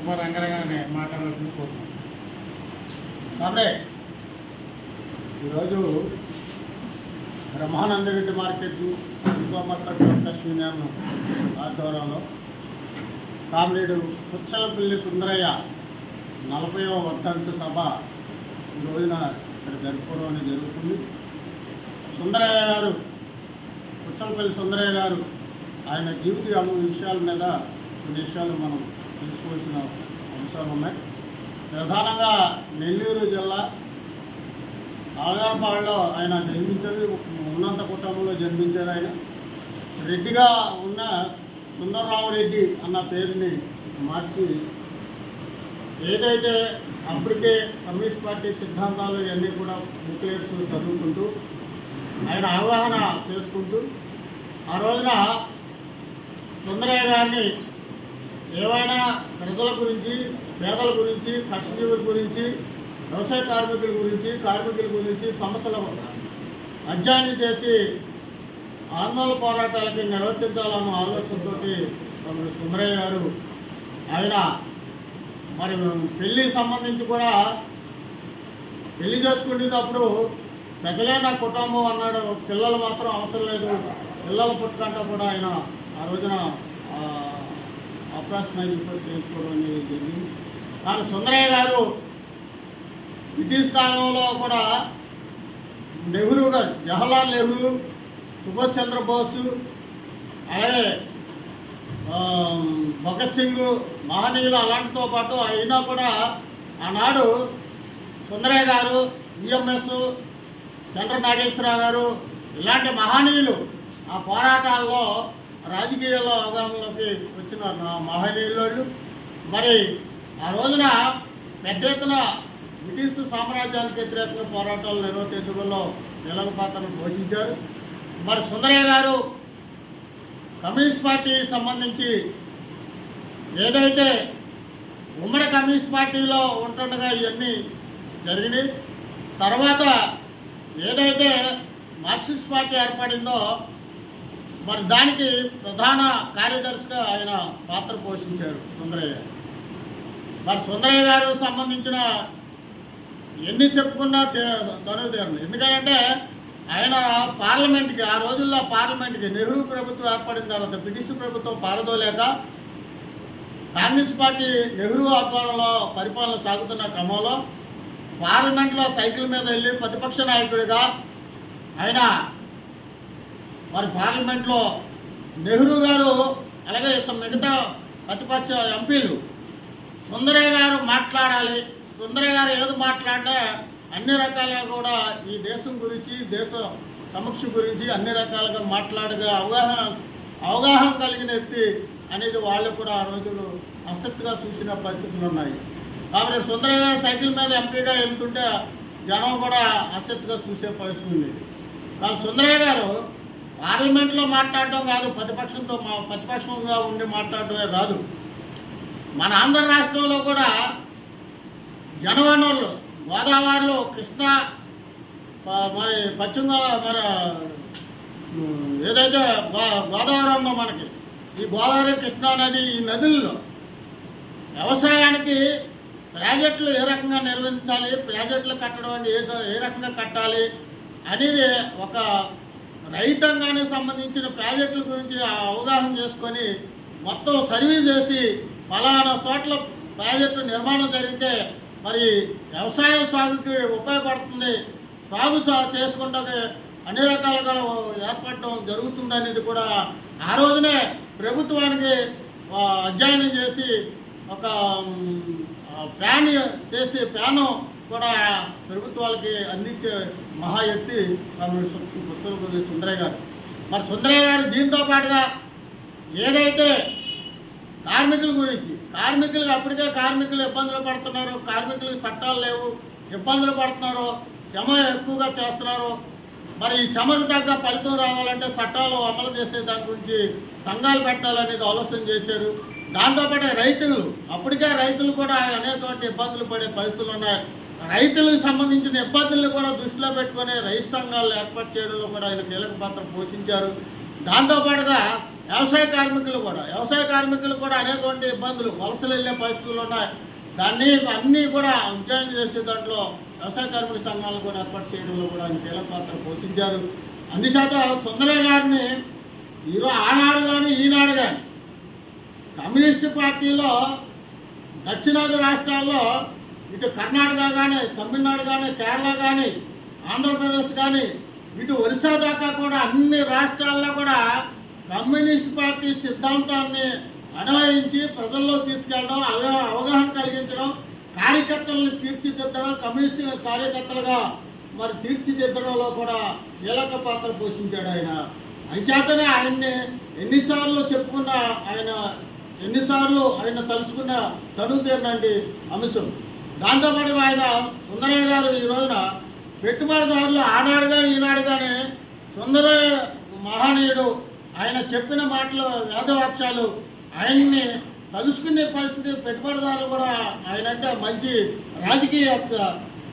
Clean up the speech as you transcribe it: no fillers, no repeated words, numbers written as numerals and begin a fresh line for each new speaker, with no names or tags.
తుమ్మా రంగారావు మాట్లాడాల్సింది కోరుతున్నాను. కాబట్టి ఈరోజు బ్రహ్మానందరెడ్డి మార్కెట్ ట్రస్ట్ యూనియన్ ఆధ్వర్యంలో కామ్రేడు పుచ్చలపల్లి సుందరయ్య 40వ వర్ధంతి సభ ఈ రోజున ఇక్కడ జరుపుకోవడం అనేది జరుగుతుంది. సుందరయ్య గారు, పుచ్చలపల్లి సుందరయ్య గారు ఆయన జీవిత విషయాల మీద కొన్ని విషయాలు మనం తెలుసుకోవాల్సిన అంశాలు ఉన్నాయి. ప్రధానంగా నెల్లూరు జిల్లా ఆలగడపాడులో ఆయన జన్మించేది, ఉన్నంత కుటుంబంలో జన్మించారు. ఆయన రెడ్డిగా ఉన్న సుందరరామరెడ్డి అన్న పేరుని మార్చి ఏదైతే అప్పటికే కమ్యూనిస్ట్ పార్టీ సిద్ధాంతాలు ఇవన్నీ కూడా బుక్లెట్స్ చదువుకుంటూ ఆయన అవగాహన చేసుకుంటూ ఆ రోజున సుందరయ్య గారిని ఏవైనా ప్రజల గురించి, పేదల గురించి, కష్టజీవుల గురించి, వ్యవసాయ కార్మికుల గురించి సమస్యల అధ్యయనం చేసి ఆందోళన పోరాటాలకి నిర్వర్తించాలన్న ఆలోచనతో సుందరయ్య గారు ఆయన మరి పెళ్ళికి సంబంధించి కూడా పెళ్లి చేసుకునేటప్పుడు ప్రజలే నా కుటుంబం అన్నాడు. పిల్లలు మాత్రం అవసరం లేదు, పిల్లలు పుట్టుకంటే కూడా ఆయన ఆ రోజున ఆపరేషన్ చేయించుకోవడం అనేది జరిగింది. కానీ సుందరయ్య గారు బ్రిటిష్ కాలంలో కూడా నెహ్రూ గారు, జవహర్లాల్ నెహ్రూ, సుభాష్ చంద్రబోసు, అలాగే భగత్ సింగ్ మహనీయులు అలాంటితో పాటు అయినా కూడా ఆనాడు సుందరయ్య గారు, ఈఎంఎస్, చంద్ర నాగేశ్వరరావు గారు ఇలాంటి మహనీయులు ఆ పోరాటాల్లో రాజకీయాల్లో అవగాహనలోకి వచ్చిన మహనీయులు మరి ఆ రోజున పెద్ద ఎత్తున బ్రిటిష్ సామ్రాజ్యానికి వ్యతిరేకంగా పోరాటాలు నిర్వర్తించడంలో కీలక పాత్రను పోషించారు. మరి సుందరయ్య గారు కమ్యూనిస్ట్ పార్టీకి సంబంధించి ఏదైతే ఉమ్మడి కమ్యూనిస్ట్ పార్టీలో ఉంటుండగా ఇవన్నీ జరిగినాయి. తర్వాత ఏదైతే మార్క్సిస్ట్ పార్టీ ఏర్పడిందో మరి దానికి ప్రధాన కార్యదర్శిగా ఆయన పాత్ర పోషించారు సుందరయ్య. మరి సుందరయ్య గారు సంబంధించిన ఎన్ని చెప్పుకున్నా తనుదేరు. ఎందుకంటే ఆయన పార్లమెంట్కి, ఆ రోజుల్లో పార్లమెంట్కి నెహ్రూ ప్రభుత్వం ఏర్పడిన తర్వాత బ్రిటిష్ ప్రభుత్వం పారదోలేక కాంగ్రెస్ పార్టీ నెహ్రూ ఆధ్వర్యంలో పరిపాలన సాగుతున్న క్రమంలో పార్లమెంట్లో సైకిల్ మీద వెళ్ళి ప్రతిపక్ష నాయకుడిగా ఆయన మరి పార్లమెంట్లో నెహ్రూ గారు అలాగే మిగతా ప్రతిపక్ష ఎంపీలు సుందరయ్య గారు మాట్లాడాలి, సుందరయ్య గారు ఏది మాట్లాడినా అన్ని రకాలుగా కూడా ఈ దేశం గురించి, దేశ సమక్ష గురించి అన్ని రకాలుగా మాట్లాడగా అవగాహన కలిగిన వ్యక్తి అనేది వాళ్ళు కూడా ఆ రోజులు ఆసక్తిగా చూసిన పరిస్థితులు ఉన్నాయి. కాబట్టి సుందరయ్య గారు సైకిల్ మీద ఎంపీగా వెళ్తుంటే జనం కూడా ఆసక్తిగా చూసే పరిస్థితి ఉండేది. కానీ సుందరయ్య గారు పార్లమెంట్లో మాట్లాడటం కాదు, ప్రతిపక్షంగా ఉండి మాట్లాడటమే కాదు, మన ఆంధ్ర రాష్ట్రంలో కూడా జనవనరులు గోదావరిలో, కృష్ణా, మరి పశ్చిమ మరి ఏదైతే గోదావరి ఉందో మనకి, ఈ గోదావరి, కృష్ణా నది, ఈ నదుల్లో వ్యవసాయానికి ప్రాజెక్టులు ఏ రకంగా నిర్వహించాలి, ప్రాజెక్టులు కట్టడం అంటే ఏ రకంగా కట్టాలి అనేది ఒక రైతాంగానికి సంబంధించిన ప్రాజెక్టుల గురించి అవగాహన చేసుకొని మొత్తం సర్వే చేసి ఫలానా చోట్ల ప్రాజెక్టు నిర్మాణం జరిగితే మరి వ్యవసాయ సాగుకి ఉపయోగపడుతుంది, సాగు చేసుకుంటే అన్ని రకాలుగా ఏర్పడటం జరుగుతుంది అనేది కూడా ఆ రోజునే ప్రభుత్వానికి అధ్యయనం చేసి ఒక ప్లాన్ చేసి ప్లాను కూడా ప్రభుత్వాలకి అందించే మహా ఎత్తి సుందరయ్య గారు. మరి సుందరయ్య గారు దీంతో పాటుగా ఏదైతే కార్మికుల గురించి, కార్మికులకు అప్పటికే కార్మికులు ఇబ్బందులు పడుతున్నారు, కార్మికులకు చట్టాలు లేవు, ఇబ్బందులు పడుతున్నారు, శ్రమ ఎక్కువగా చేస్తున్నారు. మరి ఈ శ్రమకు తగ్గ ఫలితం రావాలంటే చట్టాలు అమలు చేసే దాని గురించి సంఘాలు పెట్టాలనేది ఆలోచన చేశారు. దాంతోపాటు రైతులు, అప్పటికే రైతులు కూడా అనేటువంటి ఇబ్బందులు పడే పరిస్థితులు ఉన్నాయి. రైతులకు సంబంధించిన ఇబ్బందులను కూడా దృష్టిలో పెట్టుకొని రైతు సంఘాలు ఏర్పాటు చేయడంలో కూడా ఆయన కీలక పాత్ర పోషించారు. దాంతోపాటుగా వ్యవసాయ కార్మికులు కూడా అనేకటువంటి ఇబ్బందులు, వలసలు వెళ్ళే పరిస్థితులు ఉన్నాయి. దాన్ని అన్నీ కూడా ఉద్యోగం చేసే దాంట్లో వ్యవసాయ కార్మిక సంఘాలను కూడా ఏర్పాటు చేయడంలో కూడా ఆయన కీలక పాత్ర పోషించారు. అందుచేత సుందరయ్య గారిని ఆనాడు కానీ ఈనాడు కానీ కమ్యూనిస్టు పార్టీలో దక్షిణాది రాష్ట్రాల్లో ఇటు కర్ణాటక కానీ, తమిళనాడు కానీ, కేరళ కానీ, ఆంధ్రప్రదేశ్ కానీ, ఇటు ఒరిస్సా దాకా కూడా అన్ని రాష్ట్రాల్లో కూడా కమ్యూనిస్ట్ పార్టీ సిద్ధాంతాన్ని అన్వయించి ప్రజల్లో తీసుకెళ్ళడం, అవగాహన కలిగించడం, కార్యకర్తలను తీర్చిదిద్దడం, కమ్యూనిస్ట్ కార్యకర్తలుగా మరి తీర్చిదిద్దడంలో కూడా కీలక పాత్ర పోషించాడు ఆయన. అంచేతనే ఆయన్ని ఎన్నిసార్లు తలుచుకున్న తనువు తీరినండి అంశం. దాంతోపాటు ఆయన సుందరయ్య గారు ఈ రోజున పెట్టుబడిదారులు ఆనాడు కానీ ఈనాడు కానీ సుందరయ్య మహనీయుడు, ఆయన చెప్పిన మాటలు వేదవాక్యాలు ఆయన్ని తలుసుకునే పరిస్థితి పెట్టుబడిదారులు కూడా ఆయన అంటే మంచి రాజకీయ